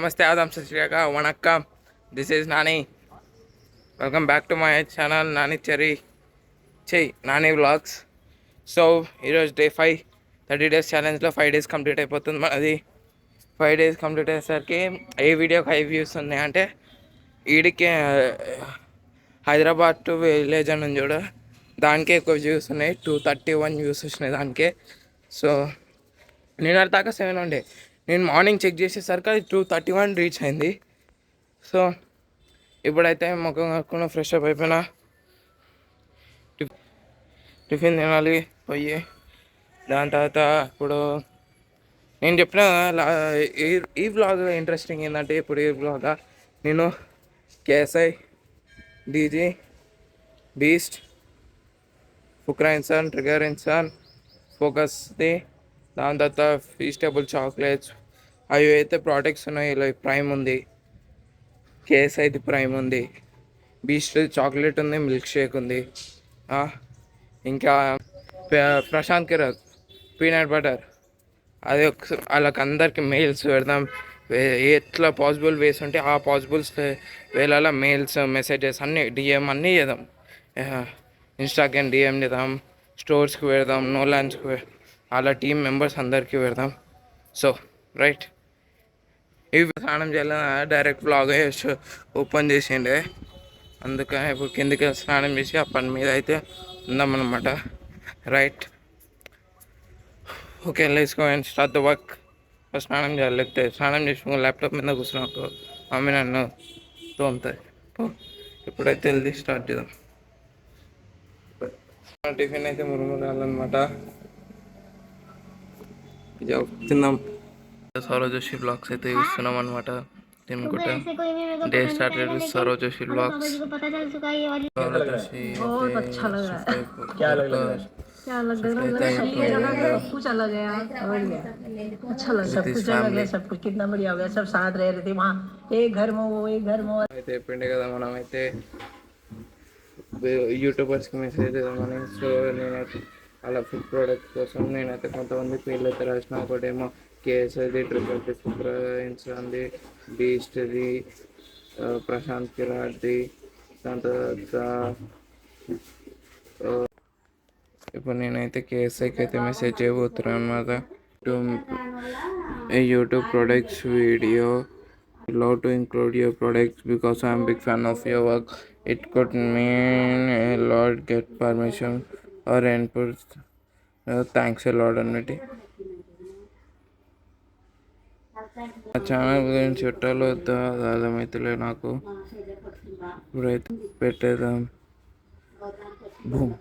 Namaste, Adam Sashriyaka, Vanakkam. This is Nani. Welcome back to my channel, Nani Cherry. Nani Vlogs. So ఈరోజు day 5 30 days ఛాలెంజ్లో 5 days complete అయిపోతుంది మనది. 5 days complete అయ్యేసరికి ఏ వీడియోకి 5 views ఉన్నాయి అంటే ఈడికే Hyderabad to village అని చూడ దానికే ఎక్కువ వ్యూస్ ఉన్నాయి. 231 వ్యూస్ వచ్చినాయి దానికే. సో నేను దాకా 7 ఉండే, నేను మార్నింగ్ చెక్ చేసేసరికి అది 231 రీచ్ అయింది. సో ఇప్పుడైతే ముఖం కట్టుకున్న ఫ్రెష్ అప్ అయిపోయినా, టిఫిన్ తినాలి పోయి. దాని తర్వాత ఇప్పుడు నేను చెప్పిన ఈ వ్లాగ్ ఇంట్రెస్టింగ్ ఏంటంటే, ఇప్పుడు ఈ వ్లాగ్ నేను KSI, DG, beast, ఫుక్రా Insaan, trigger Insaan, ఫోకస్ది, దాని తర్వాత ఫీస్టబుల్ చాక్లెట్స్ అవి అయితే ప్రోడక్ట్స్ ఉన్నాయి. ఇలా ప్రైమ్ ఉంది, కేఎస్ఐది ప్రైమ్ ఉంది, బీస్ట్ చాక్లెట్ ఉంది, మిల్క్ షేక్ ఉంది, ఇంకా ప్రశాంత్ కిరాక్ పీనట్ బటర్. అది వాళ్ళకి అందరికి మెయిల్స్ పెడదాం. ఎట్లా పాసిబుల్ వేస్ ఉంటే ఆ పాసిబుల్స్ వేళ మెయిల్స్, మెసేజెస్ అన్నీ డిఎం అన్నీ చేద్దాం. ఇన్స్టాగ్రామ్ డిఎం చేద్దాం, స్టోర్స్కి పెడదాం, నోలాన్స్కి, అలా టీం మెంబర్స్ అందరికీ పెడదాం. సో రైట్, ఇవి స్నానం చేయాలి, డైరెక్ట్ బ్లాగ్ ఓపెన్ చేసిండే. అందుకని ఇప్పుడు కిందకి స్నానం చేసి ఆ పని మీద అయితే ఉందామన్నమాట. Right, okay, let's go and start the work. స్నానం చేయాలి, లేకపోతే స్నానం చేసి ల్యాప్టాప్ మీద కూర్చున్నాక మమ్మీ నన్ను తోముతుంది. ఇప్పుడైతే వెళ్ళి స్టార్ట్ చేద్దాం. టిఫిన్ అయితే మురుమురాలన్నమాట, తిందాం. సౌరవ్ జోషి బ్లాగ్స్ అయితే చూస్తున్నాం అనమాట. తినుకుంటా day started with Saurav Joshi blogs. Saurav Joshi क्या लग रहा है? सब कुछ अलग है यार, समझ गया। अच्छा लग, सब कुछ अलग है, सब कुछ कितना बढ़िया हो गया, सब साथ रह रहे थे वहाँ, एक घर में वो, एक घर में అయితే చెప్పిండే కదా మనం అయితే యూట్యూబర్స్కి మెసేజ్ చేద్దామని. సో నేనైతే అలా ఫుడ్ ప్రోడక్ట్స్ కోసం నేనైతే కొంతమంది పేర్లు అయితే రాసిన. ఒకటేమో కేఎస్ఐది, ట్రిపుల్ ఫుక్రా ఇన్సాన్ది, బీస్ట్ది, ప్రశాంత్ కిరాడ్ది, దాని తర్వాత ఇప్పుడు నేనైతే కేఎస్ఐకి అయితే మెసేజ్ చేయబోతున్నాను అనమాట. YouTube products video, love to include your products because I'm a big fan of your work. It could mean a lot. Get permission or input. Thanks a lot అన్నట్టు. ఆ ఛానల్ గురించి చుట్టాలు వద్దా అది అర్థమవుతలే నాకు. ఇప్పుడైతే పెట్టేద్దాం. బూమ్.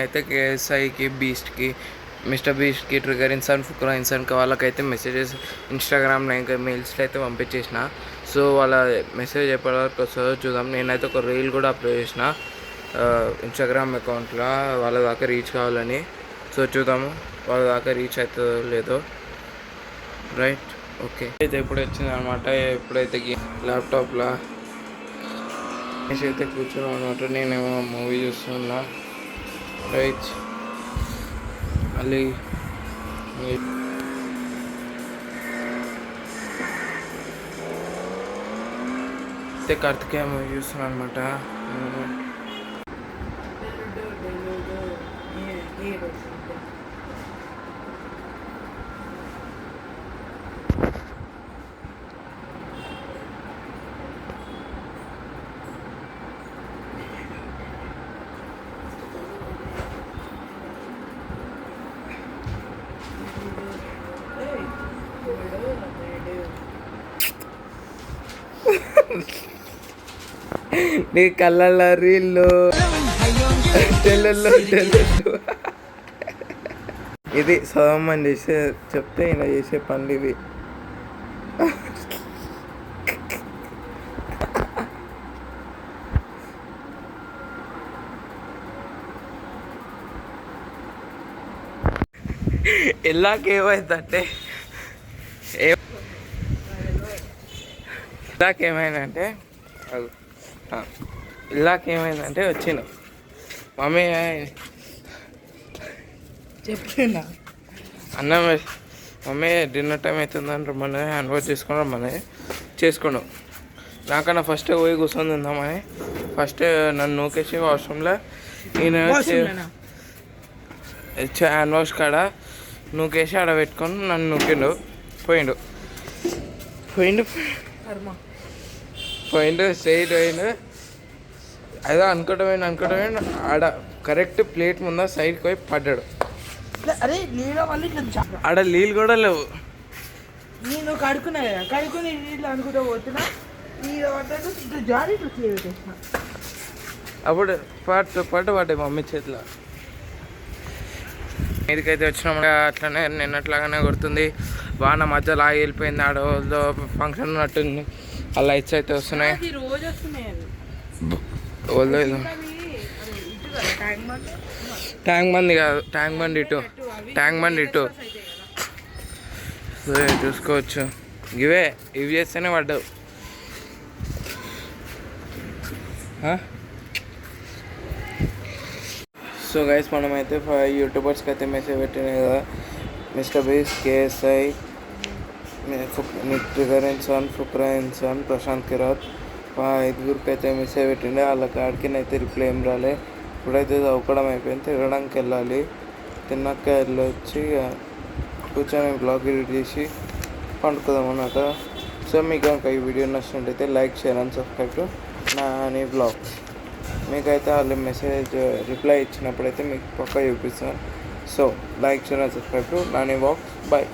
అయితే కేఎస్ఐకి బీస్ట్కి మిస్టర్ బీస్ట్కి ట్రిగర్ ఇన్సాన్ ఫుక్రా ఇన్సాన్కి వాళ్ళకైతే మెసేజెస్ ఇన్స్టాగ్రామ్లో ఇంకా మెయిల్స్లో అయితే పంపించేసిన. సో వాళ్ళ మెసేజ్ ఎప్పటివరకు వస్తుందో చూద్దాం. నేనైతే ఒక రీల్ కూడా అప్లోడ్ చేసిన ఇన్స్టాగ్రామ్ అకౌంట్లో వాళ్ళ దాకా రీచ్ కావాలని. సో చూద్దాము వాళ్ళ దాకా రీచ్ అవుతుందో లేదో. Right, okay. అయితే ఎప్పుడు వచ్చింది అనమాట, ఎప్పుడైతే ల్యాప్టాప్లో అయితే కూర్చున్నాను అనమాట. నేనేమో మూవీ చూస్తున్నా. రైట్, మళ్ళీ అయితే కార్తికేయ మూవీ చూస్తున్నాను అనమాట. నీ కళ్ళ రీళ్ళు ఇది సోమని చేసే చెప్తే ఈయన చేసే పనులు ఇవి. ఇలాకేమైందంటే ఇలాకేమైందంటే వచ్చిన మమ్మీ చెప్పినా అన్నం మమ్మీ డిన్నర్ టైం అవుతుందని రమ్మని హ్యాండ్ వాష్ చేసుకుని రమ్మని చేసుకున్నాం. నాకన్నా ఫస్ట్ పోయి కూర్చొని తిందామని ఫస్ట్ నన్ను నూకేసి వాష్రూమ్లో ఈయన హ్యాండ్ వాష్ కాడ నూకేసి ఆడ పెట్టుకొని నన్ను నూకిండు. పోయిండు స్ట్రైట్ పోయిండు. అదో అనుకోవటం ఆడ కరెక్ట్ ప్లేట్ ముందా సైడ్కి పోయి పడ్డాడు. ఆడ నీళ్ళు కూడా లేవు. నేను కడుక్కున్నా కదా, కడుక్కుని నీళ్ళు అనుకుంటూ పోతున్నా, నీళ్ళు పడ్డా జారీ పెట్టేసిన. అప్పుడు పడ్డాయి మమ్మీ చేతిలో. మీదికైతే వచ్చినాం. అట్లనే నిన్నట్లాగానే గుర్తుంది. వాన మధ్యలో ఆగి వెళ్ళిపోయింది. ఆడ ఫంక్షన్ ఉన్నట్టుంది. ఆ లైట్స్ అయితే వస్తున్నాయి. ట్యాంక్ బండ్ కాదు, ట్యాంక్ బండ్ ఇటు చూసుకోవచ్చు. ఇవి చేస్తేనే పడ్డావు. సో గైస్, మనమైతే 5 యూట్యూబర్స్కి అయితే మెసేజ్ పెట్టినాయి కదా. Mister beast, KSI, trigger Insaan, ఫుక్రా Insaan, Prashanth కిరాత్, 5గురికి అయితే మెసేజ్ పెట్టిండే. వాళ్ళకి ఆడికినైతే రిప్లై ఏం రాలే. ఇప్పుడైతే చదువుకోవడం అయిపోయింది, తిరగడానికి వెళ్ళాలి. తిన్నాక వెళ్ళొచ్చి కూర్చొని బ్లాగ్ ఎడిట్ చేసి పండుకుందాం అన్నమాట. సో మీకు కనుక ఈ వీడియో నచ్చినట్టయితే like, share and subscribe to Nani blogs. మీకైతే వాళ్ళు మెసేజ్ రిప్లై ఇచ్చినప్పుడైతే మీకు పక్కా చూపిస్తాను. So like, share and subscribe to Nani blogs. Bye.